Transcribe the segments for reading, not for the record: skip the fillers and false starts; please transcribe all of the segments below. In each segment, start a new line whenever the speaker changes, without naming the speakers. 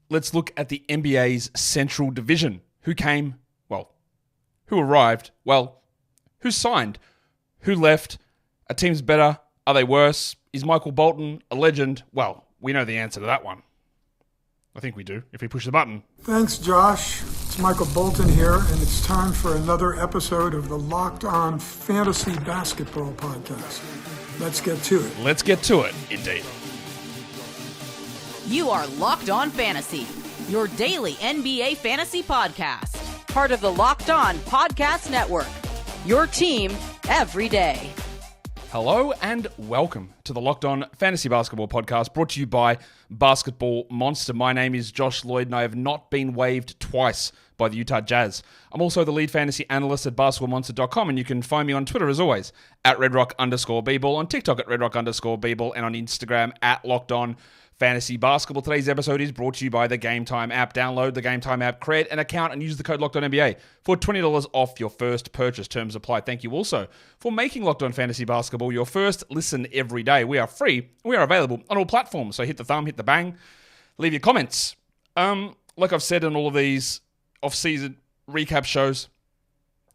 let's look at the NBA's Central Division. Who came? Well, who arrived? Well, who signed? Who left? Are teams better? Are they worse? Is Michael Bolton a legend? Well, we know the answer to that one. I think we do, if we push the button.
Thanks, Josh. It's Michael Bolton here, and it's time for another episode of the Locked On Fantasy Basketball Podcast. Let's get to it.
Let's get to it, indeed.
You are Locked On Fantasy, your daily NBA fantasy podcast. Part of the Locked On Podcast Network, your team every day.
Hello and welcome to the Locked On Fantasy Basketball Podcast, brought to you by Basketball Monster. My name is Josh Lloyd, and I have not been waived twice by the Utah Jazz. I'm also the lead fantasy analyst at basketballmonster.com, and you can find me on Twitter as always, at redrock_bball, on TikTok at redrock_bball, and on Instagram at Locked On Fantasy Basketball. Today's episode is brought to you by the GameTime app. Download the GameTime app, create an account, and use the code LOCKEDONNBA for $20 off your first purchase. Terms apply. Thank you also for making Locked On Fantasy Basketball your first listen every day. We are free. We are available on all platforms. So hit the thumb, hit the bang, leave your comments. Like I've said in all of these off-season recap shows,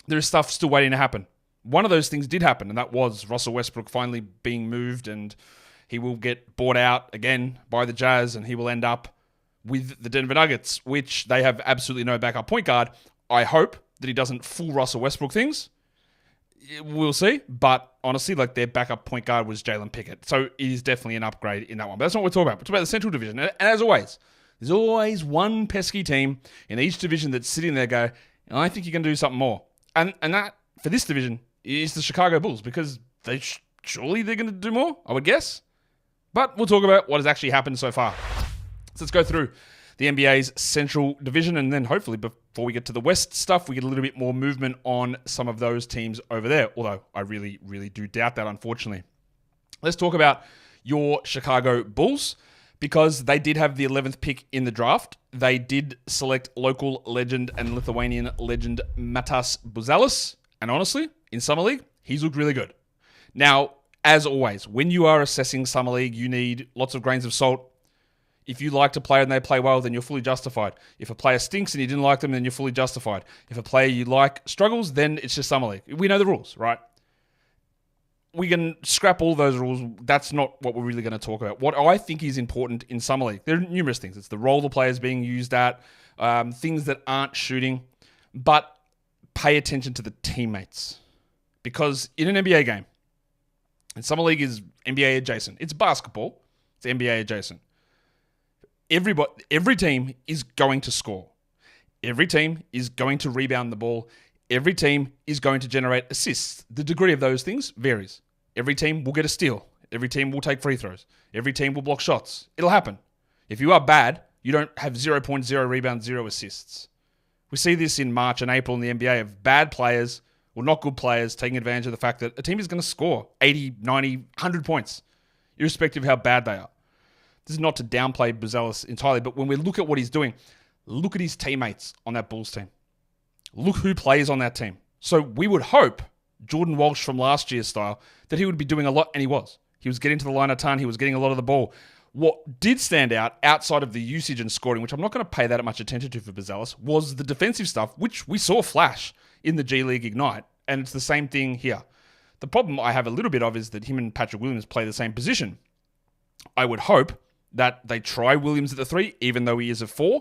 there is stuff still waiting to happen. One of those things did happen, and that was Russell Westbrook finally being moved, and he will get bought out again by the Jazz, and he will end up with the Denver Nuggets, which they have absolutely no backup point guard. I hope that he doesn't fool Russell Westbrook things. We'll see. But honestly, like, their backup point guard was Jalen Pickett. So it is definitely an upgrade in that one. But that's not what we're talking about. We're talking about the Central Division. And as always, there's always one pesky team in each division that's sitting there go, I think you can do something more. And that, for this division, is the Chicago Bulls, because surely they're going to do more, I would guess. But we'll talk about what has actually happened so far. So let's go through the NBA's Central Division, and then hopefully before we get to the West stuff, we get a little bit more movement on some of those teams over there, although I really, really do doubt that, unfortunately. Let's talk about your Chicago Bulls, because they did have the 11th pick in the draft. They did select local legend and Lithuanian legend Matas Buzelis, and honestly, in Summer League, he's looked really good. Now, as always, when you are assessing Summer League, you need lots of grains of salt. If you like a player and they play well, then you're fully justified. If a player stinks and you didn't like them, then you're fully justified. If a player you like struggles, then it's just Summer League. We know the rules, right? We can scrap all those rules. That's not what we're really going to talk about. What I think is important in Summer League, there are numerous things. It's the role the player's being used at, things that aren't shooting, but pay attention to the teammates. Because in an NBA game, and Summer League is NBA adjacent. It's basketball. It's NBA adjacent. Every team is going to score. Every team is going to rebound the ball. Every team is going to generate assists. The degree of those things varies. Every team will get a steal. Every team will take free throws. Every team will block shots. It'll happen. If you are bad, you don't have 0.0 rebounds, 0 assists. We see this in March and April in the NBA of bad players, or not good players, taking advantage of the fact that a team is going to score 80, 90, 100 points, irrespective of how bad they are. This is not to downplay Buzelis entirely, but when we look at what he's doing, look at his teammates on that Bulls team. Look who plays on that team. So we would hope, Jordan Walsh from last year's style, that he would be doing a lot, and he was. He was getting to the line a ton. He was getting a lot of the ball. What did stand out outside of the usage and scoring, which I'm not going to pay that much attention to for Buzelis, was the defensive stuff, which we saw flash in the G League Ignite, and it's the same thing here. The problem I have a little bit of is that him and Patrick Williams play the same position. I would hope that they try Williams at the 3, even though he is a 4,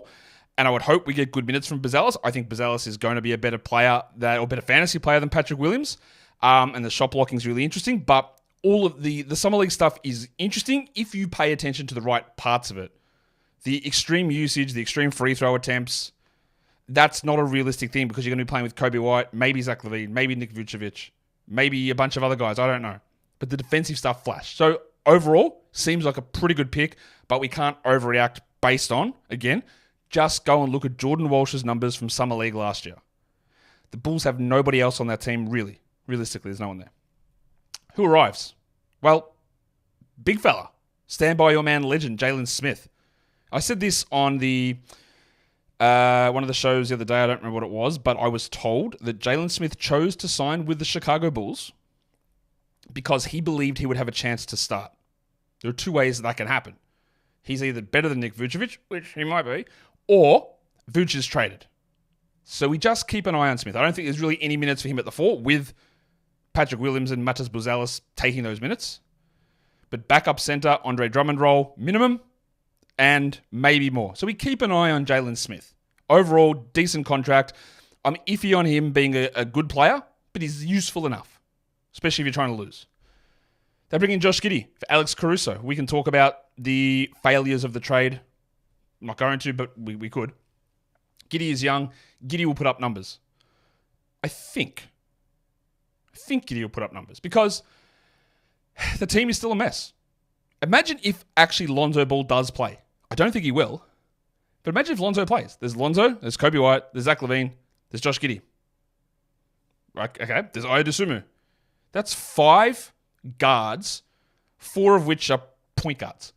and I would hope we get good minutes from Buzelis. I think Buzelis is going to be a better player, or better fantasy player than Patrick Williams, and the shot blocking is really interesting, but all of the Summer League stuff is interesting if you pay attention to the right parts of it. The extreme usage, the extreme free throw attempts, that's not a realistic thing, because you're going to be playing with Kobe White, maybe Zach LaVine, maybe Nick Vucevic, maybe a bunch of other guys. I don't know. But the defensive stuff flashed. So overall, seems like a pretty good pick, but we can't overreact based on, again, just go and look at Jordan Walsh's numbers from Summer League last year. The Bulls have nobody else on that team, really. Realistically, there's no one there. Who arrives? Well, big fella. Stand by your man legend, Jalen Smith. I said this on the one of the shows the other day. I don't remember what it was, but I was told that Jalen Smith chose to sign with the Chicago Bulls because he believed he would have a chance to start. There are two ways that can happen. he's either better than Nick Vucevic, which he might be, or Vuce is traded. So we just keep an eye on Smith. I don't think there's really any minutes for him at the 4 with Patrick Williams and Matas Buzelis taking those minutes. But backup center, Andre Drummond role, minimum, and maybe more. So we keep an eye on Jalen Smith. Overall, decent contract. I'm iffy on him being a good player, but he's useful enough, especially if you're trying to lose. They bring in Josh Giddey for Alex Caruso. We can talk about the failures of the trade. I'm not going to, but we could. Giddey is young. Giddey will put up numbers. I think Giddey will put up numbers because the team is still a mess. Imagine if actually Lonzo Ball does play. I don't think he will. But imagine if Lonzo plays. There's Lonzo, there's Kobe White, there's Zach LaVine, there's Josh Giddey. Right, okay, there's Ayo Dosunmu. That's 5 guards, 4 of which are point guards.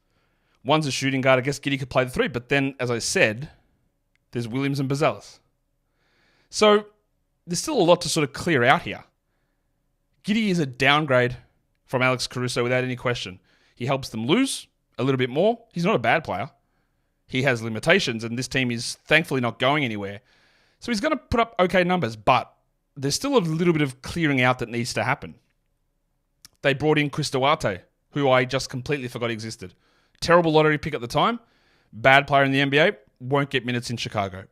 One's a shooting guard. I guess Giddey could play the 3. But then, as I said, there's Williams and Buzelis. So there's still a lot to sort of clear out here. Giddey is a downgrade from Alex Caruso without any question. He helps them lose a little bit more. He's not a bad player. He has limitations, and this team is thankfully not going anywhere. So he's going to put up okay numbers, but there's still a little bit of clearing out that needs to happen. They brought in Chris Duarte, who I just completely forgot existed. Terrible lottery pick at the time. Bad player in the NBA. Won't get minutes in Chicago.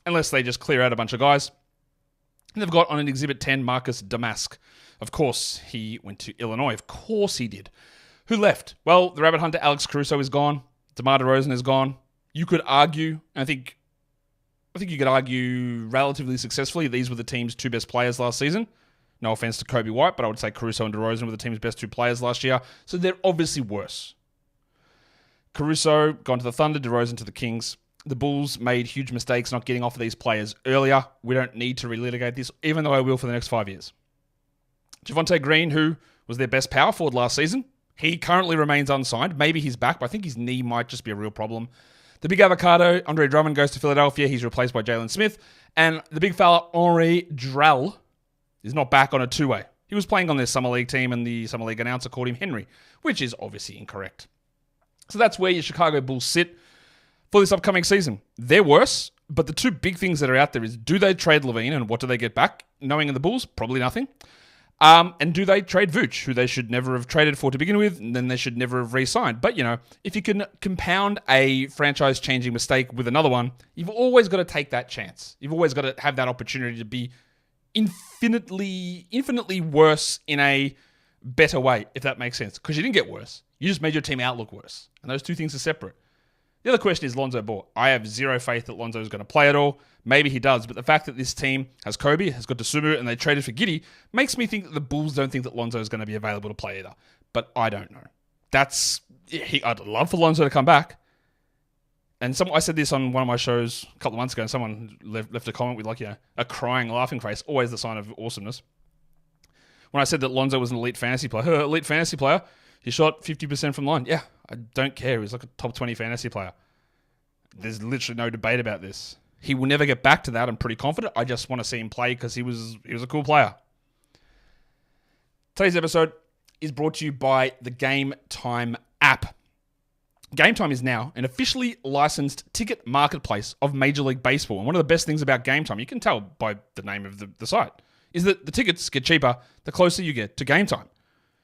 Unless they just clear out a bunch of guys. And they've got on an Exhibit 10, Marcus Damask. Of course, he went to Illinois. Of course he did. Who left? Well, the rabbit hunter Alex Caruso is gone. DeMar DeRozan is gone. You could argue, and I think you could argue relatively successfully, these were the team's 2 best players last season. No offense to Kobe White, but I would say Caruso and DeRozan were the team's best 2 players last year. So they're obviously worse. Caruso gone to the Thunder, DeRozan to the Kings. The Bulls made huge mistakes not getting off of these players earlier. We don't need to relitigate this, even though I will for the next 5 years. Javonte Green, who was their best power forward last season, he currently remains unsigned. Maybe he's back, but I think his knee might just be a real problem. The big avocado, Andre Drummond, goes to Philadelphia. He's replaced by Jalen Smith. And the big fella, Henri Drell, is not back on a 2-way. He was playing on their Summer League team, and the Summer League announcer called him Henry, which is obviously incorrect. So that's where your Chicago Bulls sit for this upcoming season. They're worse, but the 2 big things that are out there is, do they trade LaVine, and what do they get back? Knowing the Bulls, probably nothing. And do they trade Vooch, who they should never have traded for to begin with, and then they should never have re-signed? But, if you can compound a franchise-changing mistake with another one, you've always got to take that chance. You've always got to have that opportunity to be infinitely worse in a better way, if that makes sense. Because you didn't get worse. You just made your team outlook worse. And those 2 things are separate. The other question is Lonzo Ball. I have zero faith that Lonzo is going to play at all. Maybe he does, but the fact that this team has Kobe, has got Dosunmu, and they traded for Giddey makes me think that the Bulls don't think that Lonzo is going to be available to play either. But I don't know. I'd love for Lonzo to come back. And I said this on one of my shows a couple of months ago, and someone left a comment with a crying, laughing face, always the sign of awesomeness. When I said that Lonzo was an elite fantasy player, he shot 50% from line. Yeah, I don't care. He's like a top 20 fantasy player. There's literally no debate about this. He will never get back to that. I'm pretty confident. I just want to see him play because he was a cool player. Today's episode is brought to you by the GameTime app. GameTime is now an officially licensed ticket marketplace of Major League Baseball. And one of the best things about GameTime, you can tell by the name of the site, is that the tickets get cheaper the closer you get to GameTime.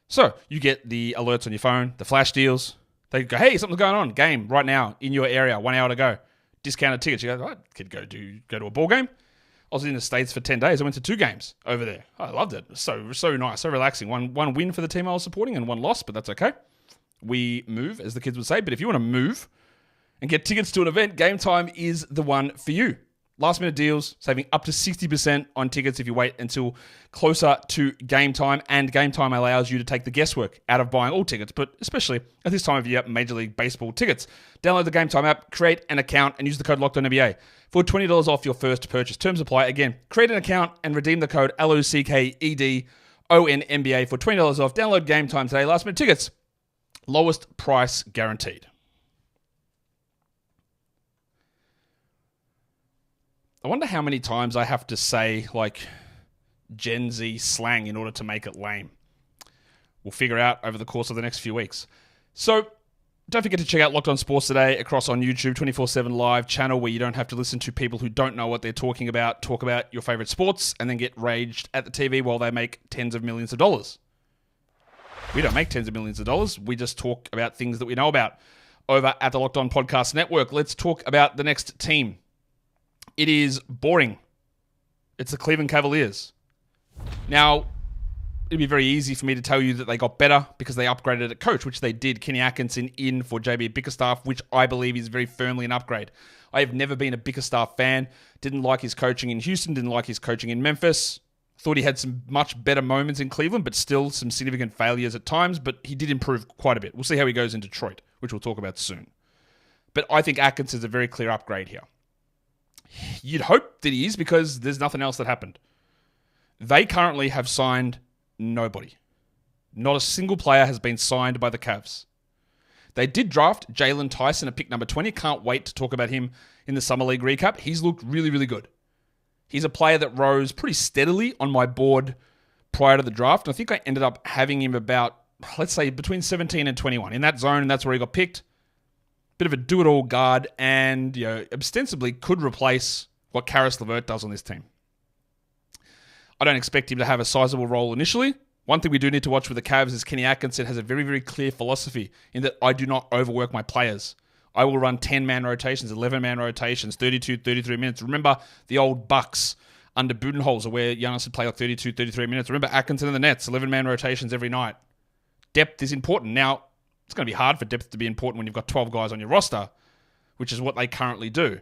So you get the alerts on your phone, the flash deals. They go, hey, something's going on. Game right now in your area, 1 hour to go. Discounted tickets. You go, I could go to a ball game. I was in the States for 10 days. I went to 2 games over there. I loved it. So nice, so relaxing. One win for the team I was supporting and 1 loss, but that's okay. We move, as the kids would say. But if you want to move and get tickets to an event, GameTime is the one for you. Last minute deals, saving up to 60% on tickets if you wait until closer to game time. And Game Time allows you to take the guesswork out of buying all tickets, but especially at this time of year, Major League Baseball tickets. Download the Game Time app, create an account, and use the code LOCKEDONNBA for $20 off your first purchase. Terms apply. Again, create an account and redeem the code LOCKEDONNBA for $20 off. Download Game Time today. Last minute tickets, lowest price guaranteed. I wonder how many times I have to say, Gen Z slang in order to make it lame. We'll figure out over the course of the next few weeks. So, Don't forget to check out Locked On Sports Today across on YouTube, 24/7 live channel where you don't have to listen to people who don't know what they're talking about, talk about your favorite sports, and then get raged at the TV while they make tens of millions of dollars. We don't make tens of millions of dollars. We just talk about things that we know about. Over at the Locked On Podcast Network, let's talk about the next team. It is boring. It's the Cleveland Cavaliers. Now, it'd be very easy for me to tell you that they got better because they upgraded at coach, which they did. Kenny Atkinson in for JB Bickerstaff, which I believe is very firmly an upgrade. I have never been a Bickerstaff fan. Didn't like his coaching in Houston. Didn't like his coaching in Memphis. Thought he had some much better moments in Cleveland, but still some significant failures at times. But he did improve quite a bit. We'll see how he goes in Detroit, which we'll talk about soon. But I think Atkinson's a very clear upgrade here. You'd hope that he is because there's nothing else that happened. They currently have signed nobody. Not a single player has been signed by the Cavs. They did draft Jalen Tyson at pick number 20. Can't wait to talk about him in the Summer League recap. He's looked really, really good. He's a player that rose pretty steadily on my board prior to the draft. And I think I ended up having him about, let's say, between 17 and 21. In that zone, and that's where he got picked. Bit of a do-it-all guard and, ostensibly could replace what Karis LeVert does on this team. I don't expect him to have a sizable role initially. One thing we do need to watch with the Cavs is Kenny Atkinson has a very, very clear philosophy in that I do not overwork my players. I will run 10-man rotations, 11-man rotations, 32, 33 minutes. Remember the old Bucks under Budenholzer where Giannis would play like 32, 33 minutes. Remember Atkinson and the Nets, 11-man rotations every night. Depth is important. Now, it's going to be hard for depth to be important when you've got 12 guys on your roster, which is what they currently do.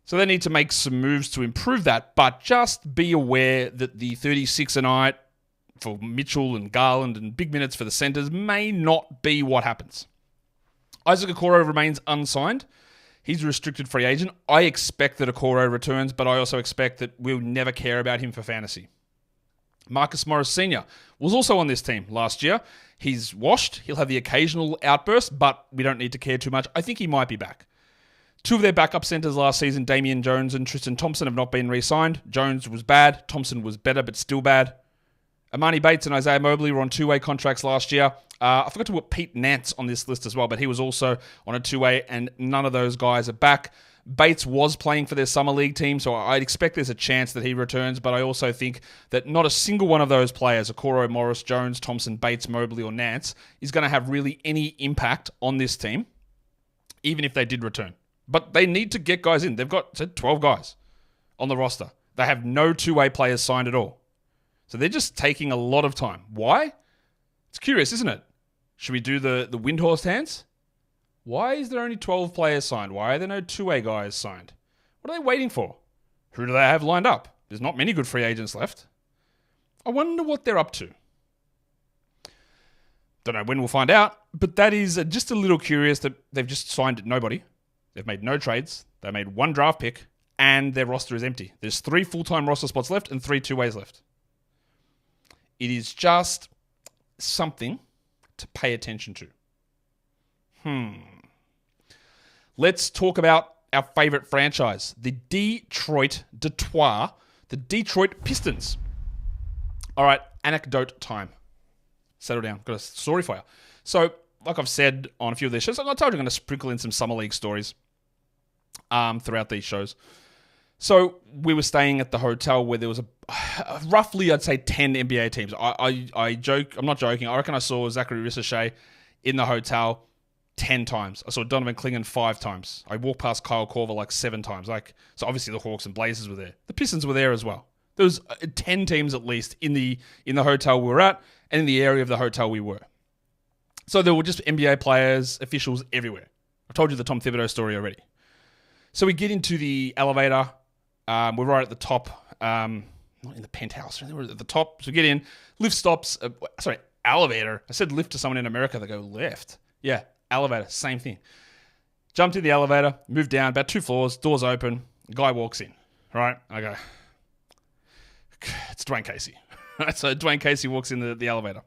So they need to make some moves to improve that, but just be aware that the 36 a night for Mitchell and Garland and big minutes for the centers may not be what happens. Isaac Okoro remains unsigned. He's a restricted free agent. I expect that Okoro returns, but I also expect that we'll never care about him for fantasy. Marcus Morris Sr. was also on this team last year. He's washed. He'll have the occasional outburst, but we don't need to care too much. I think he might be back. Two of their backup centers last season, Damian Jones and Tristan Thompson, have not been re-signed. Jones was bad. Thompson was better, but still bad. Amani Bates and Isaiah Mobley were on two-way contracts last year. I forgot to put Pete Nance on this list as well, but he was also on a two-way, and none of those guys are back. Bates was playing for their Summer League team, so I'd expect there's a chance that he returns, but I also think that not a single one of those players, Okoro, Morris, Jones, Thompson, Bates, Mobley, or Nance, is going to have really any impact on this team, even if they did return. But they need to get guys in. They've got 12 guys on the roster. They have no two-way players signed at all. So they're just taking a lot of time. Why? It's curious, isn't it? Should we do the Windhorse hands? Why is there only 12 players signed? Why are there no two-way guys signed? What are they waiting for? Who do they have lined up? There's not many good free agents left. I wonder what they're up to. Don't know when we'll find out, but that is just a little curious that they've just signed nobody. They've made no trades. They made one draft pick, and their roster is empty. There's 3 full-time roster spots left and 3 two-ways left. It is just something to pay attention to. Let's talk about our favorite franchise, the Detroit Pistons. All right, anecdote time. Settle down. Got a story for you. So, like I've said on a few of these shows, I told you I'm going to sprinkle in some Summer League stories throughout these shows. So we were staying at the hotel where there was roughly, I'd say, 10 NBA teams. I joke. I'm not joking. I reckon I saw Zachary Ricochet in the hotel 10 times. I saw Donovan Clingan 5 times. I walked past Kyle Korver like 7 times. So obviously the Hawks and Blazers were there. The Pistons were there as well. There was 10 teams at least in the hotel we were at and in the area of the hotel we were. So there were just NBA players, officials everywhere. I told you the Tom Thibodeau story already. So we get into the elevator. We're right at the top. Not in the penthouse. We're at the top. So we get in. Lift stops. Elevator. I said lift to someone in America. They go left. Yeah, elevator. Same thing. Jumped in the elevator. Moved down about 2 floors. Doors open. Guy walks in. Right? I go, it's Dwayne Casey. So Dwayne Casey walks in the elevator.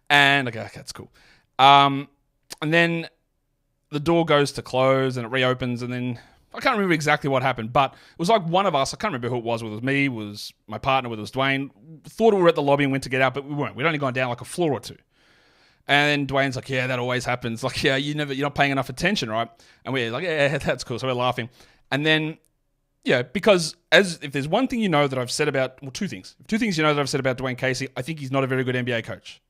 And I go, okay, that's cool. And then the door goes to close and it reopens, and then I can't remember exactly what happened, but it was like one of us, I can't remember who it was, whether it was me, was my partner, whether it was Dwayne, thought we were at the lobby and went to get out, but we weren't. We'd only gone down like a floor or two. And then Dwayne's like, yeah, that always happens. Like, yeah, you're not paying enough attention, right? And we're like, yeah, that's cool. So we're laughing. And then, yeah, because if there's one thing that I've said about, well, two things that I've said about Dwayne Casey, I think he's not a very good NBA coach.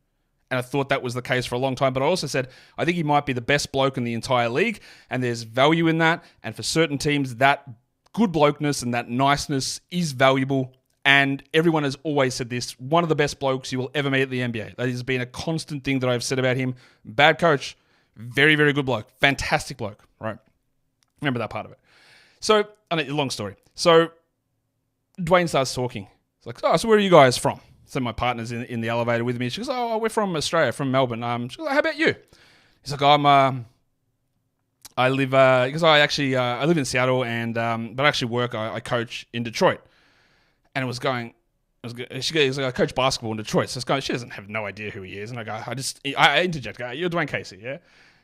And I thought that was the case for a long time. But I also said, I think he might be the best bloke in the entire league. And there's value in that. And for certain teams, that good blokeness and that niceness is valuable. And everyone has always said this, one of the best blokes you will ever meet at the NBA. That has been a constant thing that I've said about him. Bad coach, very, very good bloke. Fantastic bloke, right? Remember that part of it. So, long story. So, Dwayne starts talking. He's like, oh, so where are you guys from? So my partner's in the elevator with me. She goes, oh, we're from Australia, from Melbourne. She goes, how about you? He's like, I live, because I live in Seattle, and but I actually work, I coach in Detroit. And it was going, she goes, I coach basketball in Detroit. So it's going, she doesn't have no idea who he is. And I go, I interject, go, you're Dwayne Casey, yeah?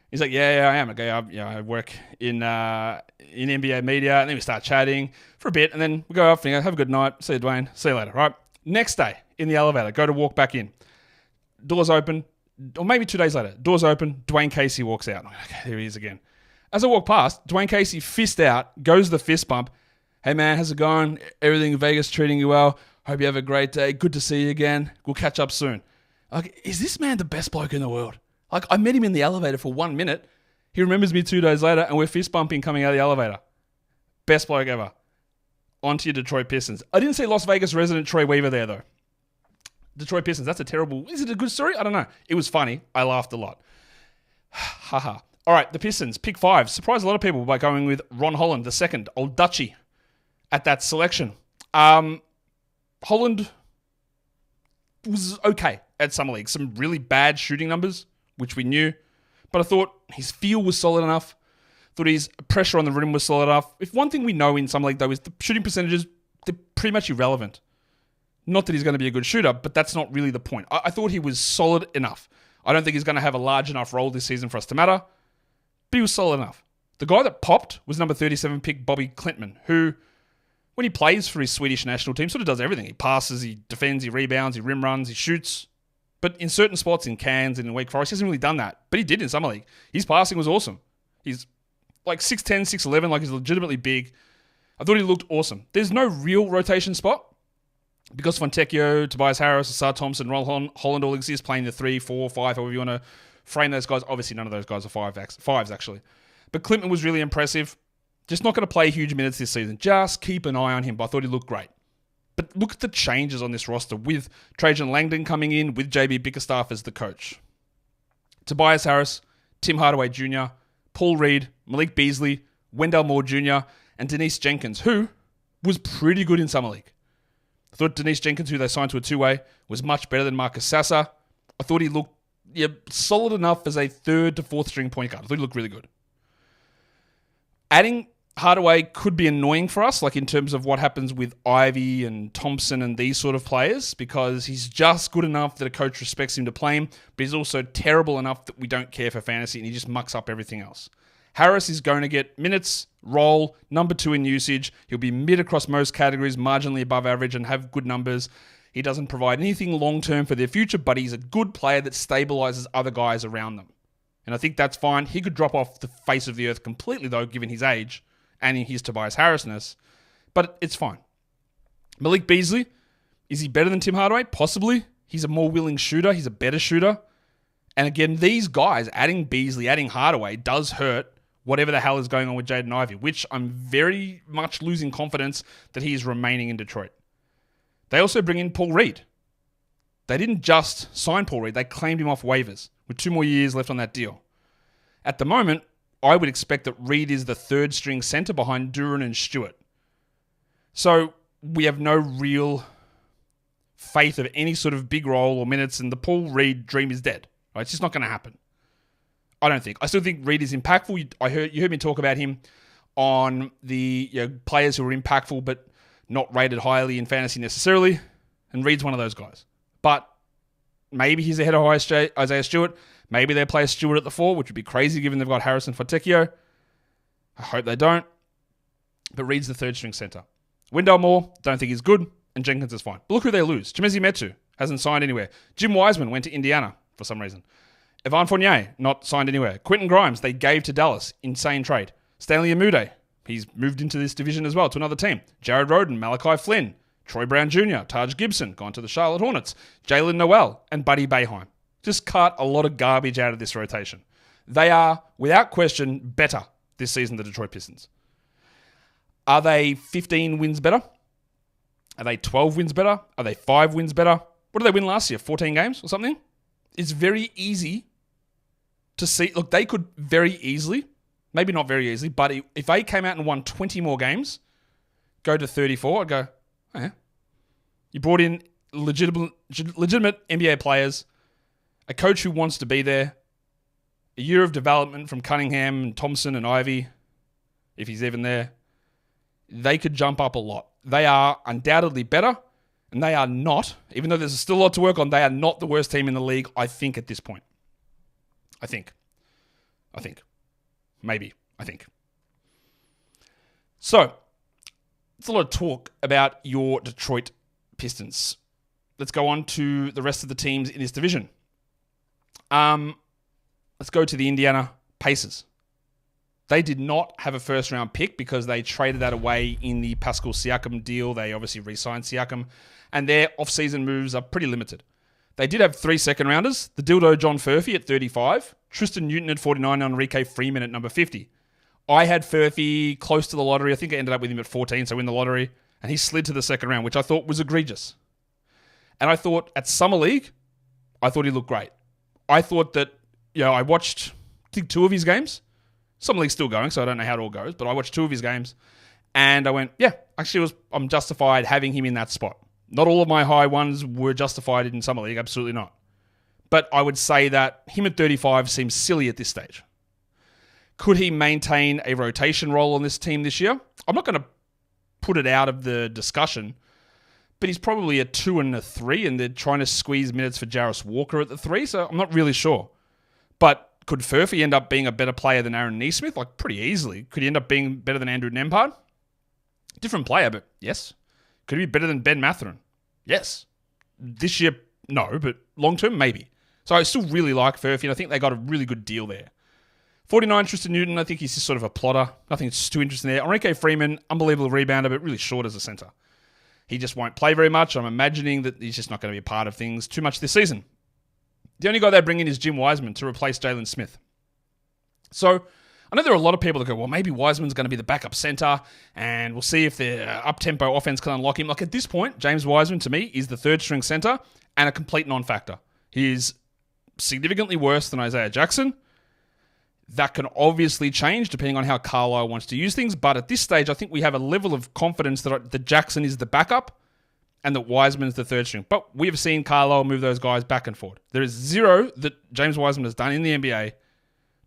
He's like, yeah, I am. I go, I work in NBA media. And then we start chatting for a bit. And then we go off and go, have a good night. See you, Dwayne. See you later, right? Next day in the elevator, go to walk back in. Doors open, or maybe 2 days later, doors open, Dwayne Casey walks out. I'm like, okay, here he is again. As I walk past, Dwayne Casey fist out, goes to the fist bump. Hey man, how's it going? Everything in Vegas treating you well? Hope you have a great day. Good to see you again. We'll catch up soon. Like, is this man the best bloke in the world? Like, I met him in the elevator for 1 minute. He remembers me 2 days later, and we're fist bumping coming out of the elevator. Best bloke ever. On to your Detroit Pistons. I didn't see Las Vegas resident Troy Weaver there, though. Detroit Pistons, that's a terrible... Is it a good story? I don't know. It was funny. I laughed a lot. Haha. All right, the Pistons, pick 5. Surprised a lot of people by going with Ron Holland, the second, old Dutchie, at that selection. Holland was okay at Summer League. Some really bad shooting numbers, which we knew. But I thought his feel was solid enough. Thought his pressure on the rim was solid enough. If one thing we know in Summer League, though, is the shooting percentages, they're pretty much irrelevant. Not that he's going to be a good shooter, but that's not really the point. I thought he was solid enough. I don't think he's going to have a large enough role this season for us to matter, but he was solid enough. The guy that popped was number 37 pick Bobby Klintman, who, when he plays for his Swedish national team, sort of does everything. He passes, he defends, he rebounds, he rim runs, he shoots. But in certain spots, in Cairns and in Wake Forest, he hasn't really done that. But he did in Summer League. His passing was awesome. He's like 6'10", 6'11", like he's legitimately big. I thought he looked awesome. There's no real rotation spot because Fontecchio, Tobias Harris, Asar Thompson, Ron Holland all exist playing the 3, 4, 5, however you want to frame those guys. Obviously, none of those guys are fives, actually. But Klintman was really impressive. Just not going to play huge minutes this season. Just keep an eye on him, but I thought he looked great. But look at the changes on this roster with Trajan Langdon coming in, with JB Bickerstaff as the coach. Tobias Harris, Tim Hardaway Jr., Paul Reed, Malik Beasley, Wendell Moore Jr., and Denise Jenkins, who was pretty good in Summer League. I thought Denise Jenkins, who they signed to a two-way, was much better than Marcus Sasser. I thought he looked solid enough as a third to fourth string point guard. I thought he looked really good. Adding Hardaway could be annoying for us, like in terms of what happens with Ivy and Thompson and these sort of players, because he's just good enough that a coach respects him to play him, but he's also terrible enough that we don't care for fantasy and he just mucks up everything else. Harris is going to get minutes, role, number 2 in usage. He'll be mid across most categories, marginally above average, and have good numbers. He doesn't provide anything long-term for their future, but he's a good player that stabilizes other guys around them. And I think that's fine. He could drop off the face of the earth completely, though, given his age and in his Tobias Harrisness, but it's fine. Malik Beasley, is he better than Tim Hardaway? Possibly. He's a more willing shooter. He's a better shooter. And again, these guys, adding Beasley, adding Hardaway, does hurt whatever the hell is going on with Jaden Ivey, which I'm very much losing confidence that he is remaining in Detroit. They also bring in Paul Reed. They didn't just sign Paul Reed, they claimed him off waivers with 2 more years left on that deal. At the moment, I would expect that Reed is the third string center behind Duran and Stewart. So we have no real faith of any sort of big role or minutes, and the Paul Reed dream is dead. Right? It's just not going to happen. I don't think. I still think Reed is impactful. You heard me talk about him on the players who are impactful but not rated highly in fantasy necessarily, and Reed's one of those guys. But maybe he's ahead of Isaiah Stewart. Maybe they play Stewart at the 4, which would be crazy given they've got Harrison Fontecchio. I hope they don't. But Reed's the third string center. Wendell Moore, don't think he's good, and Jenkins is fine. But look who they lose. Chimezie Metu hasn't signed anywhere. Jim Wiseman went to Indiana for some reason. Evan Fournier, not signed anywhere. Quentin Grimes, they gave to Dallas. Insane trade. Stanley Amude, he's moved into this division as well, to another team. Jared Roden, Malachi Flynn, Troy Brown Jr., Taj Gibson, gone to the Charlotte Hornets. Jalen Noel, and Buddy Boeheim. Just cut a lot of garbage out of this rotation. They are, without question, better this season than the Detroit Pistons. Are they 15 wins better? Are they 12 wins better? Are they 5 wins better? What did they win last year? 14 games or something? It's very easy to see. Look, they could very easily, maybe not very easily, but if they came out and won 20 more games, go to 34, I'd go, oh yeah. You brought in legitimate NBA players, a coach who wants to be there, a year of development from Cunningham and Thompson and Ivy, if he's even there. They could jump up a lot. They are undoubtedly better, and they are not, even though there's still a lot to work on, they are not the worst team in the league, I think, at this point. I think. Maybe. So, it's a lot of talk about your Detroit Pistons. Let's go on to the rest of the teams in this division. Let's go to the Indiana Pacers. They did not have a first-round pick because they traded that away in the Pascal Siakam deal. They obviously re-signed Siakam, and their off-season moves are pretty limited. They did have 3 second-rounders, the dildo John Furphy at 35, Tristan Newton at 49, and Enrique Freeman at number 50. I had Furphy close to the lottery. I think I ended up with him at 14, so in the lottery, and he slid to the second round, which I thought was egregious. And I thought at Summer League, I thought he looked great. I thought that, I watched, I think, 2 of his games. Summer League's still going, so I don't know how it all goes, but I watched 2 of his games, and I went, I'm justified having him in that spot. Not all of my high ones were justified in Summer League, absolutely not. But I would say that him at 35 seems silly at this stage. Could he maintain a rotation role on this team this year? I'm not going to put it out of the discussion, but he's probably a 2 and a 3, and they're trying to squeeze minutes for Jarris Walker at the 3, so I'm not really sure. But could Furphy end up being a better player than Aaron Nesmith? Like, pretty easily. Could he end up being better than Andrew Nembhard? Different player, but yes. Could he be better than Ben Mathurin? Yes. This year, no, but long-term, maybe. So I still really like Furphy, and I think they got a really good deal there. 49, Tristan Newton, I think he's just sort of a plotter. Nothing too interesting there. Enrique Freeman, unbelievable rebounder, but really short as a center. He just won't play very much. I'm imagining that he's just not going to be a part of things too much this season. The only guy they bring in is Jim Wiseman to replace Jalen Smith. So I know there are a lot of people that go, well, maybe Wiseman's going to be the backup center, and we'll see if the up-tempo offense can unlock him. Like, at this point, James Wiseman, to me, is the third-string center and a complete non-factor. He is significantly worse than Isaiah Jackson. That can obviously change depending on how Carlisle wants to use things, but at this stage, I think we have a level of confidence that Jackson is the backup and that Wiseman's the third string. But we have seen Carlisle move those guys back and forth. There is zero that James Wiseman has done in the NBA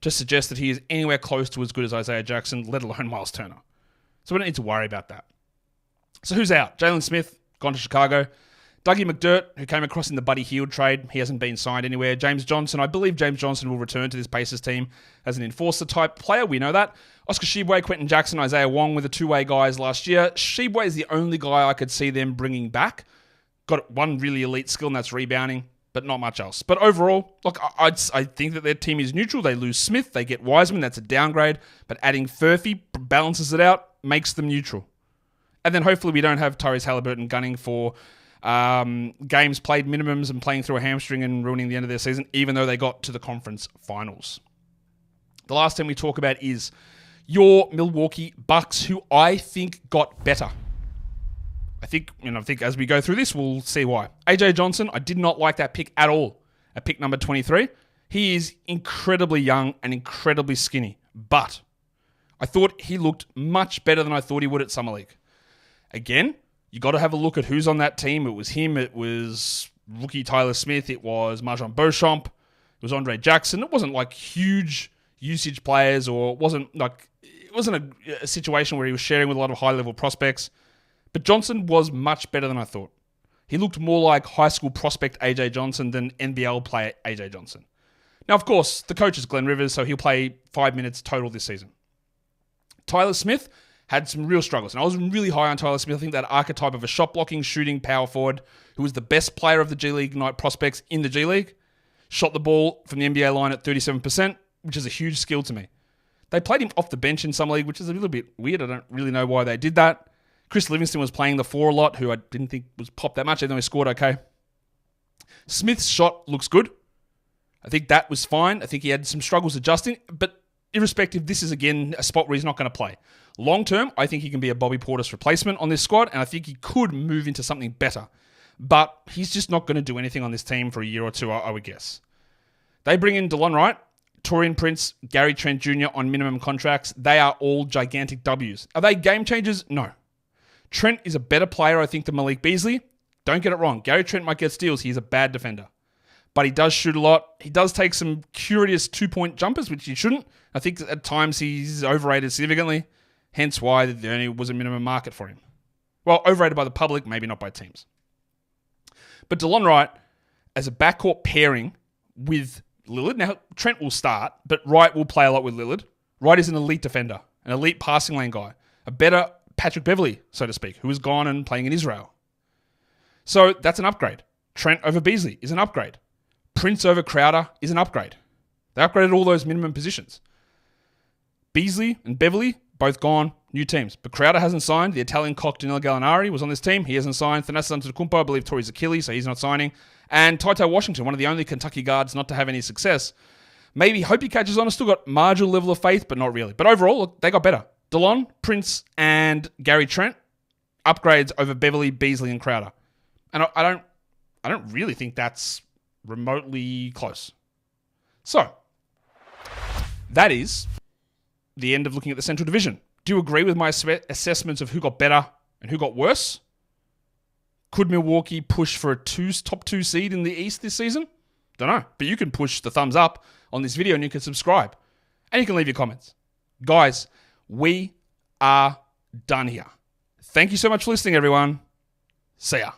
to suggest that he is anywhere close to as good as Isaiah Jackson, let alone Miles Turner. So we don't need to worry about that. So who's out? Jalen Smith, gone to Chicago. Dougie McDirt, who came across in the Buddy Hield trade. He hasn't been signed anywhere. James Johnson, I believe James Johnson will return to this Pacers team as an enforcer-type player. We know that. Oscar Tshiebwe, Quentin Jackson, Isaiah Wong were the two-way guys last year. Tshiebwe is the only guy I could see them bringing back. Got one really elite skill, and that's rebounding, but not much else. But overall, look, I think that their team is neutral. They lose Smith. They get Wiseman. That's a downgrade. But adding Furphy balances it out, makes them neutral. And then hopefully we don't have Tyrese Halliburton gunning for games played minimums and playing through a hamstring and ruining the end of their season, even though they got to the conference finals. The last team we talk about is your Milwaukee Bucks, who I think got better. I think as we go through this, we'll see why. AJ Johnson, I did not like that pick at all. At pick number 23, he is incredibly young and incredibly skinny, but I thought he looked much better than I thought he would at Summer League. Again, you got to have a look at who's on that team. It was him. It was rookie Tyler Smith. It was Marjon Beauchamp. It was Andre Jackson. It wasn't like huge usage players, or it wasn't a situation where he was sharing with a lot of high-level prospects. But Johnson was much better than I thought. He looked more like high school prospect AJ Johnson than NBL player AJ Johnson. Now, of course, the coach is Glenn Rivers, so he'll play 5 minutes total this season. Tyler Smith had some real struggles, and I was really high on Tyler Smith. I think that archetype of a shot-blocking, shooting power forward who was the best player of the G League Ignite prospects in the G League shot the ball from the NBA line at 37%, which is a huge skill to me. They played him off the bench in some league, which is a little bit weird. I don't really know why they did that. Chris Livingston was playing the 4 a lot, who I didn't think was popped that much, even though he scored okay. Smith's shot looks good. I think that was fine. I think he had some struggles adjusting, but irrespective, this is, again, a spot where he's not going to play. Long term, I think he can be a Bobby Portis replacement on this squad, and I think he could move into something better. But he's just not going to do anything on this team for a year or two, I would guess. They bring in DeLon Wright, Taurean Prince, Gary Trent Jr. on minimum contracts. They are all gigantic W's. Are they game changers? No. Trent is a better player, I think, than Malik Beasley. Don't get it wrong. Gary Trent might get steals. He's a bad defender. But he does shoot a lot. He does take some curious 2-point jumpers, which he shouldn't. I think at times he's overrated significantly. Hence why there only was a minimum market for him. Well, overrated by the public, maybe not by teams. But DeLon Wright, as a backcourt pairing with Lillard. Now, Trent will start, but Wright will play a lot with Lillard. Wright is an elite defender, an elite passing lane guy, a better Patrick Beverley, so to speak, who is gone and playing in Israel. So that's an upgrade. Trent over Beasley is an upgrade. Prince over Crowder is an upgrade. They upgraded all those minimum positions. Beasley and Beverley, both gone, new teams. But Crowder hasn't signed. The Italian cock Danilo Gallinari was on this team. He hasn't signed. Thanasis Antetokounmpo, I believe, tore his Achilles, so he's not signing. And Ty Washington, one of the only Kentucky guards not to have any success. Maybe hope he catches on. I've still got marginal level of faith, but not really. But overall, look, they got better. DeLon, Prince, and Gary Trent, upgrades over Beverley, Beasley, and Crowder. And I don't really think that's remotely close. So, that is the end of looking at the Central Division. Do you agree with my assessments of who got better and who got worse? Could Milwaukee push for a top 2 seed in the East this season? Don't know. But you can push the thumbs up on this video and you can subscribe. And you can leave your comments. Guys, we are done here. Thank you so much for listening, everyone. See ya.